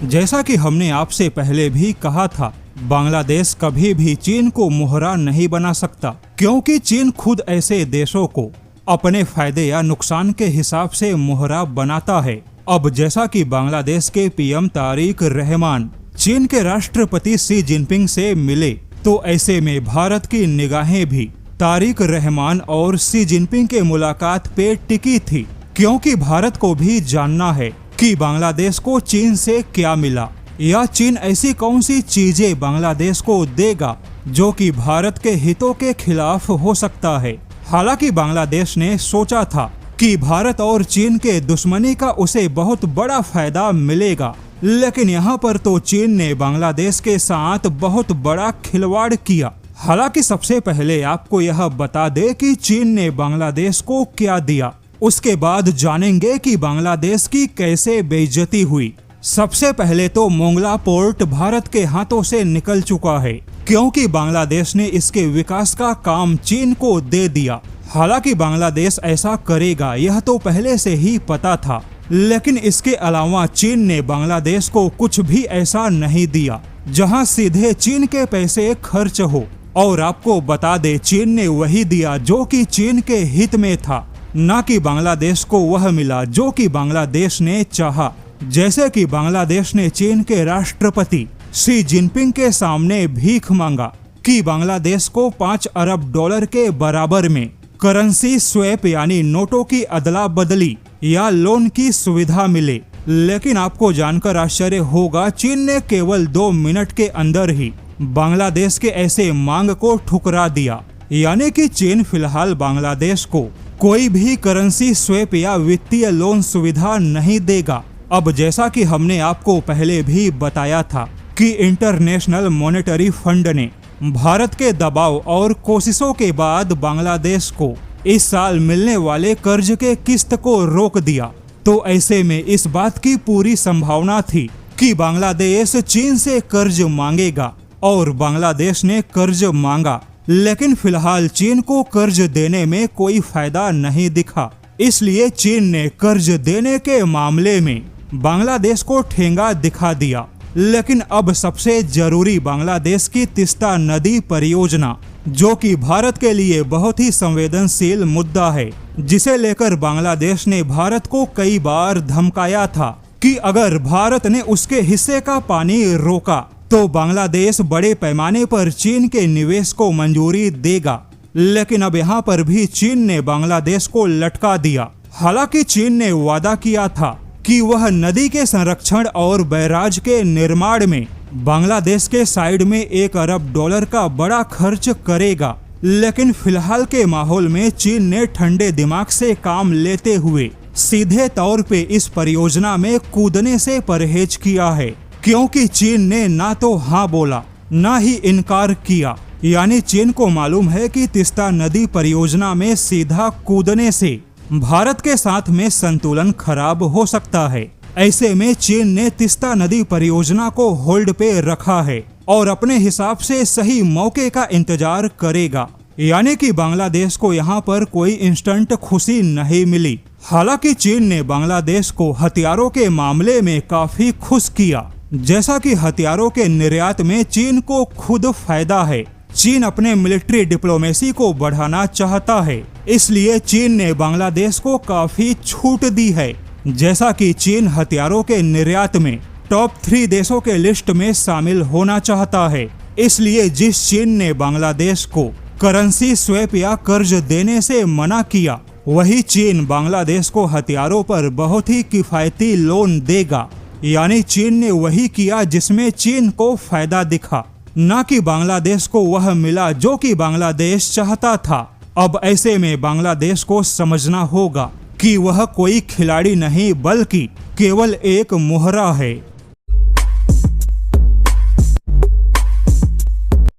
जैसा कि हमने आपसे पहले भी कहा था, बांग्लादेश कभी भी चीन को मोहरा नहीं बना सकता, क्योंकि चीन खुद ऐसे देशों को अपने फायदे या नुकसान के हिसाब से मोहरा बनाता है। अब जैसा कि बांग्लादेश के पीएम तारिक रहमान चीन के राष्ट्रपति शी जिनपिंग से मिले, तो ऐसे में भारत की निगाहें भी तारिक रहमान और शी जिनपिंग के मुलाकात पे टिकी थी, क्योंकि भारत को भी जानना है कि बांग्लादेश को चीन से क्या मिला, या चीन ऐसी कौन सी चीजें बांग्लादेश को देगा जो कि भारत के हितों के खिलाफ हो सकता है। हालांकि बांग्लादेश ने सोचा था कि भारत और चीन के दुश्मनी का उसे बहुत बड़ा फायदा मिलेगा, लेकिन यहाँ पर तो चीन ने बांग्लादेश के साथ बहुत बड़ा खिलवाड़ किया। हालांकि सबसे पहले आपको यह बता दे कि चीन ने बांग्लादेश को क्या दिया, उसके बाद जानेंगे कि बांग्लादेश की कैसे बेइज्जती हुई। सबसे पहले तो मोंगला पोर्ट भारत के हाथों से निकल चुका है, क्योंकि बांग्लादेश ने इसके विकास का काम चीन को दे दिया। हालांकि बांग्लादेश ऐसा करेगा यह तो पहले से ही पता था, लेकिन इसके अलावा चीन ने बांग्लादेश को कुछ भी ऐसा नहीं दिया जहां सीधे चीन के पैसे खर्च हो। और आपको बता दे, चीन ने वही दिया जो कि चीन के हित में था, न कि बांग्लादेश को वह मिला जो कि बांग्लादेश ने चाहा। जैसे कि बांग्लादेश ने चीन के राष्ट्रपति शी जिनपिंग के सामने भीख मांगा कि बांग्लादेश को $5 अरब के बराबर में करेंसी स्वैप यानी नोटों की अदला बदली या लोन की सुविधा मिले। लेकिन आपको जानकर आश्चर्य होगा, चीन ने केवल 2 मिनट के अंदर ही बांग्लादेश के ऐसे मांग को ठुकरा दिया। यानी कि चीन फिलहाल बांग्लादेश को कोई भी करेंसी स्वैप या वित्तीय लोन सुविधा नहीं देगा। अब जैसा कि हमने आपको पहले भी बताया था कि इंटरनेशनल मॉनेटरी फंड ने भारत के दबाव और कोशिशों के बाद बांग्लादेश को इस साल मिलने वाले कर्ज के किस्त को रोक दिया, तो ऐसे में इस बात की पूरी संभावना थी कि बांग्लादेश चीन से कर्ज मांगेगा, और बांग्लादेश ने कर्ज मांगा। लेकिन फिलहाल चीन को कर्ज देने में कोई फायदा नहीं दिखा, इसलिए चीन ने कर्ज देने के मामले में बांग्लादेश को ठेंगा दिखा दिया। लेकिन अब सबसे जरूरी बांग्लादेश की तीस्ता नदी परियोजना, जो कि भारत के लिए बहुत ही संवेदनशील मुद्दा है, जिसे लेकर बांग्लादेश ने भारत को कई बार धमकाया था कि अगर भारत ने उसके हिस्से का पानी रोका तो बांग्लादेश बड़े पैमाने पर चीन के निवेश को मंजूरी देगा। लेकिन अब यहाँ पर भी चीन ने बांग्लादेश को लटका दिया। हालांकि चीन ने वादा किया था कि वह नदी के संरक्षण और बैराज के निर्माण में बांग्लादेश के साइड में $1 अरब का बड़ा खर्च करेगा। लेकिन फिलहाल के माहौल में चीन ने ठंडे दिमाग से काम लेते हुए सीधे तौर पे इस परियोजना में कूदने से परहेज किया है, क्योंकि चीन ने ना तो हाँ बोला ना ही इनकार किया। यानी चीन को मालूम है कि तीस्ता नदी परियोजना में सीधा कूदने से भारत के साथ में संतुलन खराब हो सकता है। ऐसे में चीन ने तीस्ता नदी परियोजना को होल्ड पे रखा है और अपने हिसाब से सही मौके का इंतजार करेगा। यानी कि बांग्लादेश को यहाँ पर कोई इंस्टेंट खुशी नहीं मिली। हालांकि चीन ने बांग्लादेश को हथियारों के मामले में काफी खुश किया। जैसा कि हथियारों के निर्यात में चीन को खुद फायदा है, चीन अपने मिलिट्री डिप्लोमेसी को बढ़ाना चाहता है, इसलिए चीन ने बांग्लादेश को काफी छूट दी है। जैसा कि चीन हथियारों के निर्यात में टॉप 3 देशों के लिस्ट में शामिल होना चाहता है, इसलिए जिस चीन ने बांग्लादेश को करेंसी स्वैप या कर्ज देने से मना किया, वही चीन बांग्लादेश को हथियारों पर बहुत ही किफायती लोन देगा। यानी चीन ने वही किया जिसमें चीन को फायदा दिखा, न कि बांग्लादेश को वह मिला जो कि बांग्लादेश चाहता था। अब ऐसे में बांग्लादेश को समझना होगा कि वह कोई खिलाड़ी नहीं बल्कि केवल एक मोहरा है।